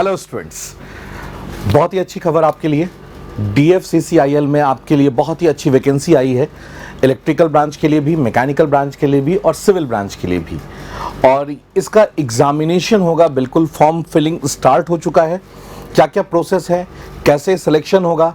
Hello students, बहुत ही अच्छी खबर आपके लिए। DFCCIL में आपके लिए बहुत ही अच्छी वैकेंसी आई है, इलेक्ट्रिकल ब्रांच के लिए भी, मैकेनिकल ब्रांच के लिए भी और सिविल ब्रांच के लिए भी। और इसका एग्जामिनेशन होगा, बिल्कुल फॉर्म फिलिंग स्टार्ट हो चुका है। क्या क्या प्रोसेस है, कैसे सिलेक्शन होगा,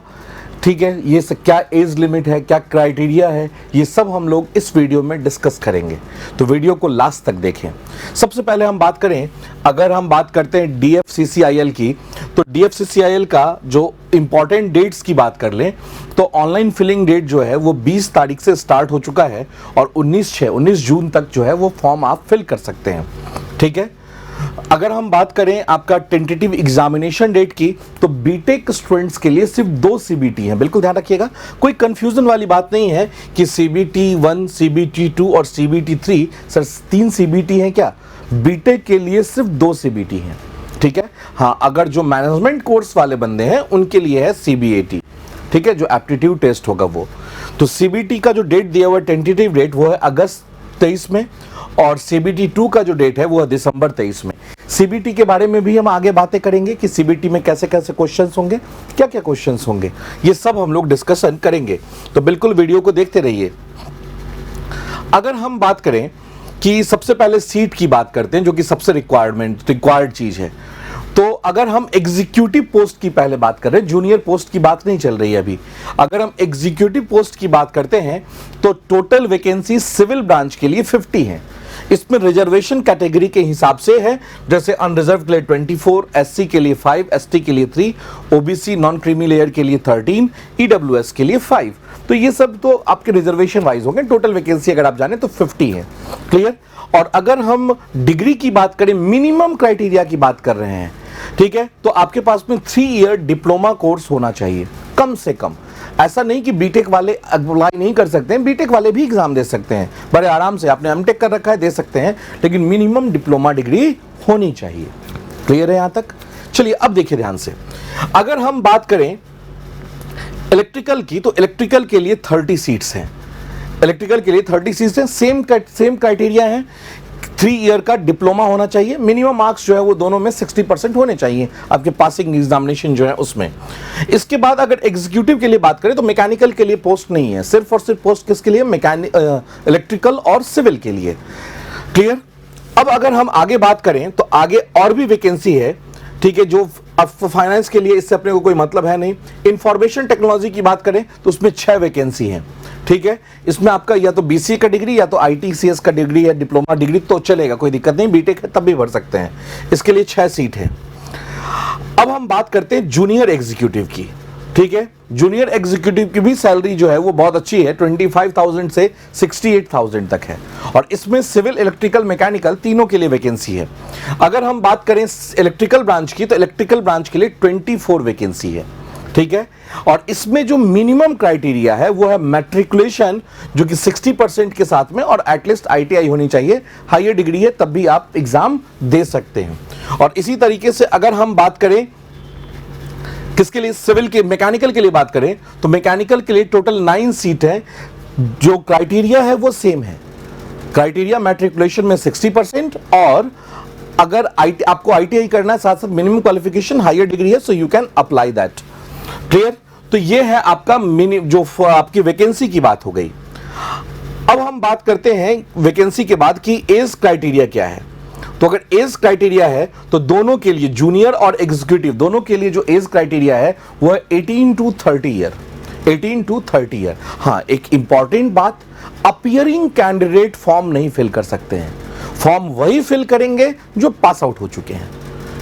ठीक है, ये क्या एज लिमिट है, क्या क्राइटेरिया है, ये सब हम लोग इस वीडियो में डिस्कस करेंगे। तो वीडियो को लास्ट तक देखें। सबसे पहले हम बात करें, अगर हम बात करते हैं DFCCIL की, तो DFCCIL का जो इंपॉर्टेंट डेट्स की बात कर लें तो ऑनलाइन फिलिंग डेट जो है वो 20 तारीख से स्टार्ट हो चुका है और 19 जून तक जो है वो फॉर्म आप फिल कर सकते हैं, ठीक है। अगर हम बात करें आपका टेंटेटिव एग्जामिनेशन डेट की, तो बीटेक स्टूडेंट्स के लिए सिर्फ 2 CBT हैं, बिल्कुल ध्यान रखिएगा, कोई कंफ्यूजन वाली बात नहीं है कि CBT 1, CBT 2 और CBT 3, सर 3 CBT हैं क्या? बीटेक के लिए सिर्फ 2 CBT हैं, ठीक है। हाँ, अगर जो मैनेजमेंट कोर्स वाले बंदे हैं उनके लिए है CBAT, ठीक है, जो एप्टीट्यूड टेस्ट होगा वो। तो CBT का जो डेट दिया हुआ टेंटेटिव डेट वो है अगस्त 23 में और CBT 2 का जो डेट है वो है दिसंबर 23 में। CBT के बारे में भी हम आगे बातें करेंगे कि CBT में कैसे कैसे क्वेश्चंस होंगे, क्या क्या क्वेश्चंस होंगे, ये सब हम लोग डिस्कशन करेंगे। तो बिल्कुल वीडियो को देखते रहिए। अगर हम बात करें कि सबसे पहले सीट की बात करते हैं, जो कि सबसे रिक्वायर्ड चीज है, तो अगर हम एग्जीक्यूटिव पोस्ट की पहले बात कर रहे हैं, जूनियर पोस्ट की बात नहीं चल रही है अभी। अगर हम एग्जीक्यूटिव पोस्ट की बात करते हैं तो टोटल वैकेंसी सिविल ब्रांच के लिए 50 है। इसमें रिजर्वेशन कैटेगरी के हिसाब से है, जैसे अनरिजर्व के लिए 24, SC के लिए 5, ST के लिए 3, OBC नॉन क्रीमी लेयर के लिए 13, EWS के लिए 5। तो ये सब तो आपके रिजर्वेशन वाइज होंगे। टोटल वैकेंसी अगर आप जाने तो 50 है, क्लियर। और अगर हम डिग्री की बात करें, मिनिमम क्राइटेरिया की बात कर रहे हैं, ठीक है, तो आपके पास में 3 ईयर डिप्लोमा कोर्स होना चाहिए कम से कम। ऐसा नहीं कि बीटेक वाले अप्लाई नहीं कर सकते हैं, बीटेक वाले भी एग्जाम दे सकते हैं बड़े आराम से। आपने एमटेक कर रखा है, दे सकते हैं, लेकिन मिनिमम डिप्लोमा डिग्री होनी चाहिए। क्लियर है यहां तक? चलिए अब देखिए ध्यान से। अगर हम बात करें इलेक्ट्रिकल की, तो इलेक्ट्रिकल के लिए 30 सीट्स हैं। इलेक्ट्रिकल के लिए 30 सीट्स हैं, सेम क्राइटेरिया है। 3 ईयर का डिप्लोमा होना चाहिए, मिनिमम मार्क्स जो है वो दोनों में 60% होने चाहिए आपके पासिंग एग्जामिनेशन जो है उसमें। इसके बाद अगर एग्जीक्यूटिव के लिए बात करें तो मैकेनिकल के लिए पोस्ट नहीं है, सिर्फ और सिर्फ पोस्ट किसके लिए? इलेक्ट्रिकल और सिविल के लिए, क्लियर। अब अगर हम आगे बात करें तो आगे और भी वैकेंसी है, ठीक है, जो अब फाइनेंस के लिए इससे अपने को कोई मतलब है नहीं। इंफॉर्मेशन टेक्नोलॉजी की बात करें तो उसमें 6 वैकेंसी हैं, ठीक है। इसमें आपका या तो BCA का डिग्री या तो ITCS का डिग्री या डिप्लोमा डिग्री तो चलेगा, कोई दिक्कत नहीं, बीटेक है तब भी भर सकते हैं। इसके लिए 6 सीट है। अब हम बात करते हैं जूनियर एग्जीक्यूटिव की, ठीक है। जूनियर एग्जीक्यूटिव की भी सैलरी जो है वो बहुत अच्छी है, 25,000 से 68,000 तक है। और इसमें सिविल, इलेक्ट्रिकल, मैकेनिकल तीनों के लिए वैकेंसी है। अगर हम बात करें इलेक्ट्रिकल ब्रांच की, तो इलेक्ट्रिकल ब्रांच के लिए 24 वैकेंसी है, ठीक है। और इसमें जो मिनिमम क्राइटेरिया है वो है मैट्रिकुलेशन, जो कि 60% के साथ में, और एटलीस्ट ITI होनी चाहिए, हायर डिग्री है तब भी आप एग्जाम दे सकते हैं। और इसी तरीके से अगर हम बात करें किसके लिए, सिविल के, मैकेनिकल के लिए बात करें तो मैकेनिकल के लिए टोटल 9 सीट है। जो क्राइटेरिया है वो सेम है, क्राइटेरिया मैट्रिकुलेशन में 60% और अगर आपको ITI करना है, साथ साथ मिनिमम क्वालिफिकेशन हायर डिग्री है, so you can apply that, clear. तो ये है आपका जो आपकी वैकेंसी की बात हो गई। अब हम बात करते हैं वैकेंसी के बाद कि एज क्राइटेरिया क्या है। तो अगर एज क्राइटेरिया है तो दोनों के लिए, जूनियर और एग्जीक्यूटिव दोनों के लिए जो एज क्राइटेरिया है वो है 18 to 30 ईयर, 18 to 30 ईयर। हाँ, एक इंपॉर्टेंट बात, अपीयरिंग कैंडिडेट फॉर्म नहीं फिल कर सकते हैं। फॉर्म वही फिल करेंगे जो पास आउट हो चुके हैं,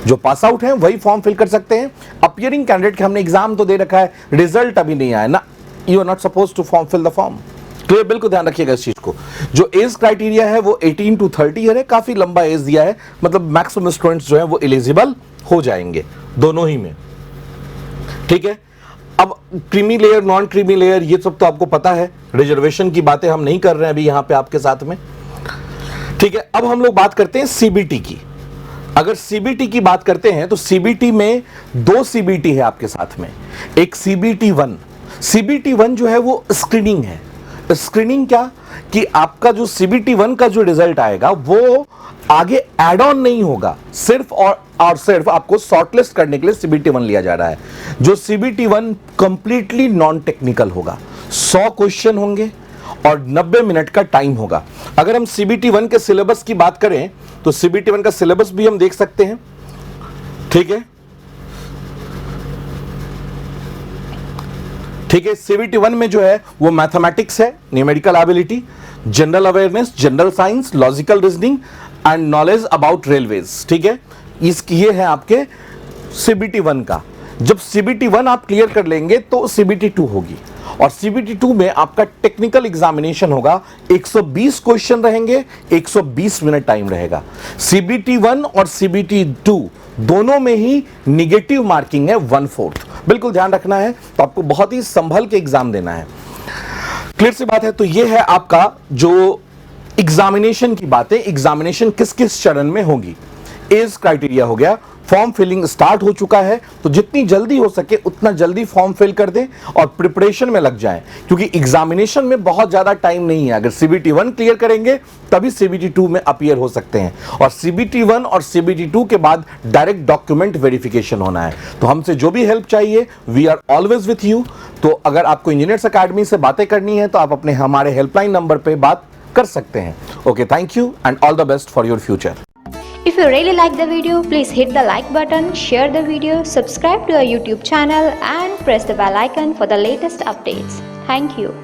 जो पास आउट हैं वही फॉर्म फिल कर सकते हैं। अपीयरिंग कैंडिडेट के हमने एग्जाम तो दे रखा है, रिजल्ट अभी नहीं आया ना, you are not suppose to fill the form, clear. बिल्कुल ध्यान रखिएगा इस चीज को। जो एज क्राइटेरिया है वो 18 to 30 ईयर है, काफी लंबा एज दिया है, मतलब मैक्सिमम स्टूडेंट्स जो है वो एलिजिबल हो जाएंगे दोनों ही में, ठीक है। अब creamy layer, non creamy layer, ये सब तो आपको पता है, रिजर्वेशन की बातें हम नहीं कर रहे हैं अभी यहां पे आपके साथ में, ठीक है। अब हम लोग बात करते हैं CBT की। अगर CBT की बात करते हैं तो CBT में 2 CBT है आपके साथ में। एक CBT 1 जो है वो स्क्रीनिंग है, स्क्रीनिंग क्या कि आपका जो CBT 1 का जो रिजल्ट आएगा वो आगे एड ऑन नहीं होगा, सिर्फ और सिर्फ आपको शॉर्टलिस्ट करने के लिए CBT 1 लिया जा रहा है। जो CBT 1 कंप्लीटली नॉन टेक्निकल होगा, 100 क्वेश्चन होंगे और 90 मिनट का टाइम होगा। अगर हम CBT 1 के सिलेबस की बात करें तो CBT 1 का सिलेबस भी हम देख सकते हैं, ठीक है। CBT 1 में जो है वो मैथमेटिक्स है, numerical ability, general awareness, general science, logical reasoning and knowledge about railways, ठीक है। ये है आपके CBT 1 का। जब CBT 1 आप क्लियर कर लेंगे तो CBT 2 होगी, और CBT 2 में आपका टेक्निकल एग्जामिनेशन होगा। 120 क्वेश्चन रहेंगे, 120 मिनट टाइम रहेगा। CBT 1 और CBT 2 दोनों में ही निगेटिव मार्किंग है 1/4। बिल्कुल ध्यान रखना है, तो आपको बहुत ही संभल के एग्जाम देना है। क्लियर सी बात है। तो ये है आपका जो एग्जामिनेशन की बातें, एग्जामिनेशन किस किस चरण में होगी। एज क्राइटेरिया हो गया, फॉर्म फिलिंग स्टार्ट हो चुका है, तो जितनी जल्दी हो सके उतना जल्दी फॉर्म फिल कर दें और प्रिपरेशन में लग जाएं, क्योंकि एग्जामिनेशन में बहुत ज्यादा टाइम नहीं है। अगर CBT 1 क्लियर करेंगे तभी CBT 2 में अपीयर हो सकते हैं, और CBT 1 और CBT 2 के बाद डायरेक्ट डॉक्यूमेंट वेरिफिकेशन होना है। तो हमसे जो भी हेल्प चाहिए, we are always with you. तो अगर आपको इंजीनियर्स अकेडमी से बातें करनी है तो आप अपने हमारे हेल्पलाइन नंबर पर बात कर सकते हैं। Okay, thank you and all the best for your future. If you really like the video, please hit the like button, share the video, subscribe to our YouTube channel and press the bell icon for the latest updates. Thank you.